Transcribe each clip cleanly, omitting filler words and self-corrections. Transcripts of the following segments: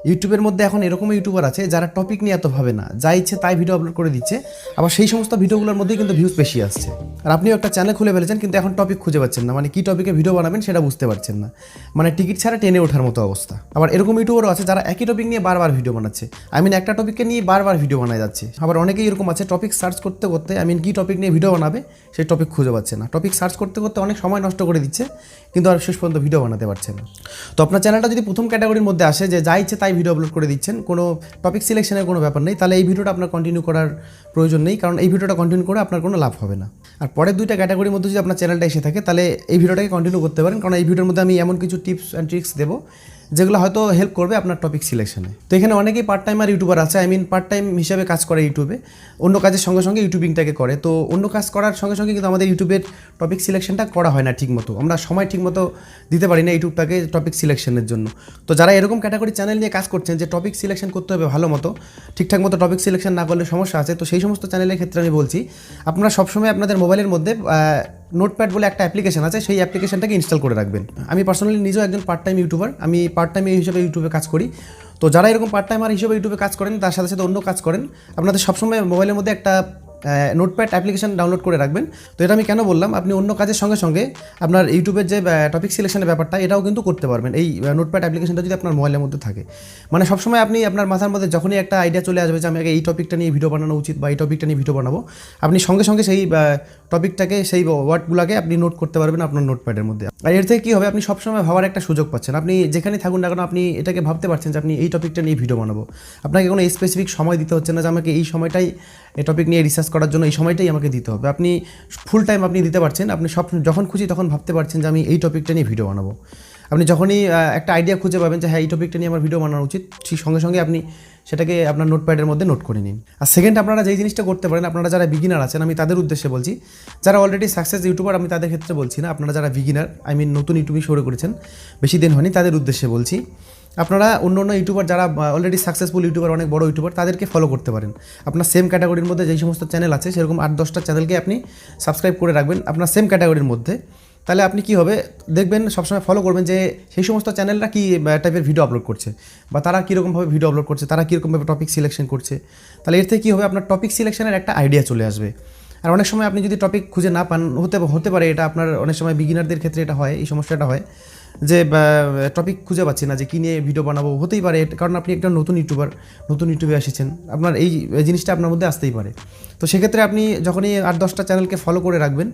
ইউটিউবের মধ্যে এখন এরকম ইউটিউবার আছে যারা টপিক নিয়ে এত ভাবে না, যা ইচ্ছে তাই ভিডিও আপলোড করে দিচ্ছে, আবার সেই সমস্ত ভিডিওগুলোর মধ্যেই কিন্তু ভিউজ বেশি আসছে। আর আপনিও একটা চ্যানেল খুলে ফেলেছেন কিন্তু এখন টপিক খুঁজে পাচ্ছেন না, মানে কী টপিকে ভিডিও বানাবেন সেটা বুঝতে পারছেন না, মানে টিকিট ছাড়া টেনে ওঠার মতো অবস্থা। আবার এরকম ইউটিউবারও আছে যারা একই টপিক নিয়ে বারবার ভিডিও বানাচ্ছে, একটা টপিককে নিয়ে বারবার ভিডিও বানায় যাচ্ছে। আবার অনেকেই এরকম আছে টপিক সার্চ করতে করতে কী টপিক নিয়ে ভিডিও বানাবে সেই টপিক খুঁজে পাচ্ছে না, টপিক সার্চ করতে করতে অনেক সময় নষ্ট করে দিচ্ছে কিন্তু আর শেষ পর্যন্ত ভিডিও বানাতে পারছে না। তো আপনার চ্যানেলটা যদি প্রথম ক্যাটাগরির মধ্যে আসে যে যা ইচ্ছে তাই ভিডিও আপলোড করে দিচ্ছেন, কোনো টপিক সিলেকশনের কোনো ব্যাপার নেই, তাহলে এই ভিডিওটা আপনার কন্টিনিউ করার প্রয়োজন নেই, কারণ এই ভিডিওটা কন্টিনিউ করে আপনার কোনো লাভ হবে না। আর পরের দুইটা ক্যাটাগরির মধ্যে যদি আপনার চ্যানেলটা এসে থাকে তাহলে এই ভিডিওটাকে কন্টিনিউ করতে পারেন, কারণ এই ভিডিওর মধ্যে আমি এমন কিছু টিপস অ্যান্ড ট্রিক্স দেবো যেগুলো হয়তো হেল্প করবে আপনার টপিক সিলেকশনে। তো এখানে অনেকেই পার্ট টাইমার ইউটিউবার আছে, পার্ট টাইম হিসেবে কাজ করে ইউটিউবে, অন্য কাজের সঙ্গে সঙ্গে ইউটিউবিংটাকে করে। তো অন্য কাজ করার সঙ্গে সঙ্গে কিন্তু আমাদের ইউটিউবের টপিক সিলেকশনটা করা হয় না ঠিকমতো, আমরা সময় ঠিকমতো দিতে পারি না ইউটিউবটাকে টপিক সিলেকশনের জন্য। তো যারা এরকম ক্যাটাগরি চ্যানেল নিয়ে কাজ করছেন যে টপিক সিলেকশন করতে হবে ভালো মতো, ঠিকঠাক মতো টপিক সিলেকশন না করলে সমস্যা আছে, তো সেই সমস্ত চ্যানেলের ক্ষেত্রে আমি বলছি আপনারা সবসময় আপনাদের মোবাইলের মধ্যে নোটপ্যাড বলে একটা অ্যাপ্লিকেশন আছে, সেই অ্যাপ্লিকেশনটাকে ইনস্টল করে রাখবেন। আমি পার্সোনালি নিজেও একজন পার্ট টাইম ইউটিউবার, আমি পার্ট টাইম হিসেবে ইউটিউবে কাজ করি। তো যারা এরকম পার্ট টাইমার হিসেবে ইউটিউবে কাজ করেন তার সাথে সাথে অন্য কাজ করেন, আপনাদের সবসময় মোবাইলের মধ্যে একটা নোটপ্যাড অ্যাপ্লিকেশন ডাউনলোড করে রাখবেন। তো এটা আমি কেন বললাম, আপনি অন্য কাজের সঙ্গে সঙ্গে আপনার ইউটিউবের যে টপিক সিলেকশনের ব্যাপারটা এটাও কিন্তু করতে পারবেন এই নোটপ্যাড অ্যাপ্লিকেশনটা যদি আপনার মোবাইলের মধ্যে থাকে। মানে সবসময় আপনি আপনার মাথার মধ্যে যখনই একটা আইডিয়া চলে আসবে যে আমি এই টপিকটা নিয়ে ভিডিও বানানো উচিত বা এই টপিকটা নিয়ে ভিডিও বানাবো, আপনি সঙ্গে সঙ্গে সেই টপিকটাকে সেই ওয়ার্ডগুলোকে আপনি নোট করতে পারবেন আপনার নোটপ্যাডের মধ্যে। আর এর থেকে কী হবে, আপনি সবসময় ভাবার একটা সুযোগ পাচ্ছেন, আপনি যেখানে থাকুন না কেন আপনি এটাকে ভাবতে পারছেন যে আপনি এই টপিকটা নিয়ে ভিডিও বানাবো, আপনাকে কোনো স্পেসিফিক সময় দিতে হচ্ছে না যে আমাকে এই সময়টাই এই টপিক নিয়ে রিসার্চ করার জন্য এই সময়টাই আমাকে দিতে হবে, আপনি ফুল টাইম আপনি দিতে পারছেন, আপনি যখন খুশি তখন ভাবতে পারছেন যে আমি এই টপিকটা নিয়ে ভিডিও বানাবো। আপনি যখনই একটা আইডিয়া খুঁজে পাবেন যে হ্যাঁ এই টপিকটা নিয়ে আমার ভিডিও বানানো উচিত, সেই সঙ্গে সঙ্গে আপনি সেটাকে আপনার নোটপ্যাডের মধ্যে নোট করে নিন। আর সেকেন্ড, আপনারা যেই জিনিসটা করতে পারেন, আপনারা যারা বিগিনার আছেন আমি তাদের উদ্দেশ্যে বলছি, যারা অলরেডি সাকসেস ইউটিউবার আমি তাদের ক্ষেত্রে বলছি না, আপনারা যারা বিগিনার নতুন ইউটিউবে শুরু করেছেন বেশি দিন হয়নি তাদের উদ্দেশ্যে বলছি, আপনারা অন্য ইউটিউবার যারা অলরেডি সাকসেসফুল ইউটিউবার, অনেক বড় ইউটিউবার, তাদেরকে ফলো করতে পারেন। আপনার সেম ক্যাটাগরির মধ্যে যেই সমস্ত চ্যানেল আছে সেরকম 8-10টা চ্যানেলকে আপনি সাবস্ক্রাইব করে রাখবেন আপনার সেম ক্যাটাগরির মধ্যে। তাহলে আপনি কী হবে দেখবেন, সবসময় ফলো করবেন যে সেই সমস্ত চ্যানেলরা কী টাইপের ভিডিও আপলোড করছে বা তারা কীরকমভাবে ভিডিও আপলোড করছে, তারা কীরকমভাবে টপিক সিলেকশন করছে। তাহলে এর থেকে কী হবে, আপনার টপিক সিলেকশনের একটা আইডিয়া চলে আসবে। আর অনেক সময় আপনি যদি টপিক খুঁজে না পান, হতে পারে এটা আপনার অনেক সময় বিগিনারদের ক্ষেত্রে এটা হয়, এই সমস্যাটা হয় যে টপিক খুঁজে পাচ্ছি না যে কী নিয়ে ভিডিও বানাবো। হতেই পারে কারণ আপনি একটা নতুন ইউটিউবে এসেছেন, আপনার এই জিনিসটা আপনার মধ্যে আসতেই পারে। তো সেক্ষেত্রে আপনি যখনই 8-10টা চ্যানেলকে ফলো করে রাখবেন,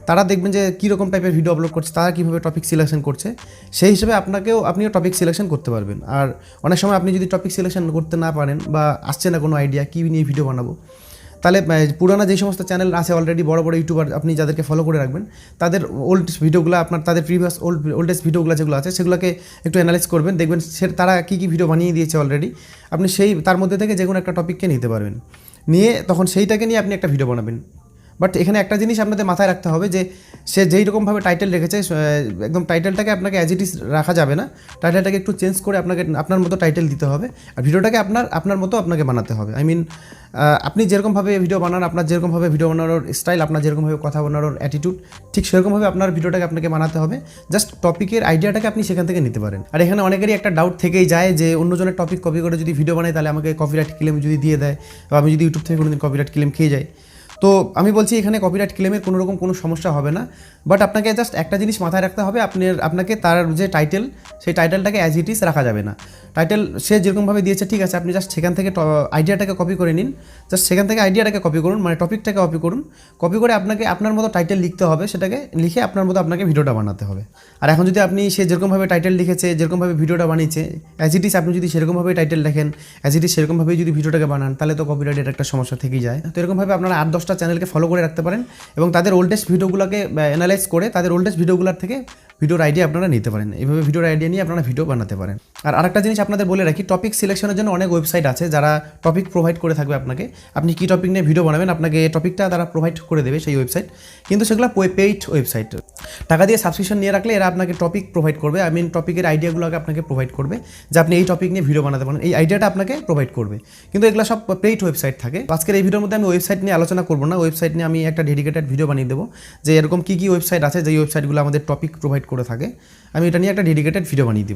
তারা দেখবেন যে কীরকম টাইপের ভিডিও আপলোড করছে, তারা কীভাবে টপিক সিলেকশন করছে, সেই হিসেবে আপনিও টপিক সিলেকশন করতে পারবেন। আর অনেক সময় আপনি যদি টপিক সিলেকশন করতে না পারেন বা আসছে না কোনো আইডিয়া কী নিয়ে ভিডিও বানাবো, তাহলে পুরানো যে সমস্ত চ্যানেল আছে অলরেডি বড় বড় ইউটিউবার আপনি যাদেরকে ফলো করে রাখবেন, তাদের ওল্ড ভিডিওগুলো তাদের প্রিভিয়াস ওল্ডেস্ট ভিডিওগুলো যেগুলো আছে সেগুলোকে একটু অ্যানালাইজ করবেন, দেখবেন তারা কী ভিডিও বানিয়ে দিয়েছে অলরেডি, আপনি তার মধ্যে থেকে যে কোনো একটা টপিককে নিতে পারবেন, নিয়ে তখন সেইটাকে নিয়ে আপনি একটা ভিডিও বানাবেন। বাট এখানে একটা জিনিস আপনাদের মাথায় রাখতে হবে যে সে যেই রকমভাবে টাইটেল রেখেছে একদম টাইটেলটাকে আপনাকে অ্যাজ ইট ইজ রাখা যাবে না, টাইটেলটাকে একটু চেঞ্জ করে আপনার মতো টাইটেল দিতে হবে, আর ভিডিওটাকে আপনার মতো আপনাকে বানাতে হবে। আপনি যেরকমভাবে ভিডিও বানান, আপনার যেরকমভাবে ভিডিও বানানোর স্টাইল, আপনার যেরকমভাবে কথা বানানোর অ্যাটিটিউড, ঠিক সেরকমভাবে আপনার ভিডিওটাকে আপনাকে বানাতে হবে, জাস্ট টপিকের আইডিয়াটাকে আপনি সেখান থেকে নিতে পারেন। আর এখানে অনেকেরই একটা ডাউট থেকেই যায় যে অন্যজনের টপিক কপি করে যদি ভিডিও বানাই তাহলে আমাকে কপিরাইট ক্লেম যদি দিয়ে দেয় বা আমি যদি ইউটিউব থেকে কোনোদিন কপিরাইট ক্লেম খেয়ে যাই। তো আমি বলছি এখানে কপিরাইট ক্লেমের কোনো সমস্যা হবে না, বাট আপনাকে জাস্ট একটা জিনিস মাথায় রাখতে হবে, আপনাকে তার যে টাইটেল সেই টাইটেলটাকে অ্যাজ ইট ইজ রাখা যাবে না। টাইটেল সে যেরকমভাবে দিয়েছে ঠিক আছে, আপনি জাস্ট সেখান থেকে আইডিয়াটাকে কপি করে নিন, জাস্ট সেখান থেকে আইডিয়াটাকে কপি করুন, মানে টপিকটাকে কপি করে আপনাকে আপনার মতো টাইটেল লিখতে হবে, সেটাকে লিখে আপনার মতো আপনাকে ভিডিওটা বানাতে হবে। আর এখন যদি আপনি সে যেরকমভাবে টাইটেল লিখেছে, যেরকমভাবে ভিডিওটা বানিয়েছে অ্যাজ ইট ইজ আপনি যদি সেরকমভাবে টাইটেল লেখেন, অ্যাজ ইট ইজ সেরকমভাবেই যদি ভিডিওটাকে বানান, তাহলে তো কপিরাইটের একটা সমস্যা থেকেই যায়। তো এরকমভাবে আপনারা 8-10টা চ্যানেলকে ফলো করে রাখতে পারেন এবং তাদের ওল্ডেস্ট ভিডিওগুলোকে অ্যানালাইজ করে তাদের ওল্ডেস্ট ভিডিওগুলোর থেকে ভিডিওর আইডিয়া আপনারা নিতে পারেন, এইভাবে ভিডিওর আইডিয়া নিয়ে আপনারা ভিডিও বানাতে পারেন। আর আরেকটা জিনিস আপনাদের বলে রাখি, টপিক সিলেকশনের জন্য অনেক ওয়েবসাইট আছে যারা টপিক প্রোভাইড করে থাকবে আপনাকে, আপনি কী টপিক নিয়ে ভিডিও বানাবেন আপনাকে টপিকটা তারা প্রোভাইড করে দেবে সেই ওয়েবসাইট, কিন্তু সেগুলো পেইড ওয়েবসাইট, টাকা দিয়ে সাবস্ক্রিপশন নিয়ে রাখলে এরা আপনাকে টপিক প্রোভাইড করবে, টপিকের আইডিয়াগুলোকে আপনাকে প্রোভাইড করবে যে আপনি এই টপিক নিয়ে ভিডিও বানাতে পারেন, এই আইডিয়াটা আপনাকে প্রোভাইড করবে, কিন্তু এগুলো সব পেইড ওয়েবসাইট থাকে। আজকের এই ভিডিওর মধ্যে আমি ওয়েবসাইট নিয়ে আলোচনা করবো না, ওয়েবসাইট নিয়ে আমি একটা ডেডিকেটেড ভিডিও বানিয়ে দেবো যে এরকম কী ওয়েবসাইট আছে যেই ওয়েবসাইটগুলো আমাদের টপিক প্রোভাইড করে থাকে, আমি এটা নিয়ে একটা ডেডিকেটেড ভিডিও বানিয়ে দেবো।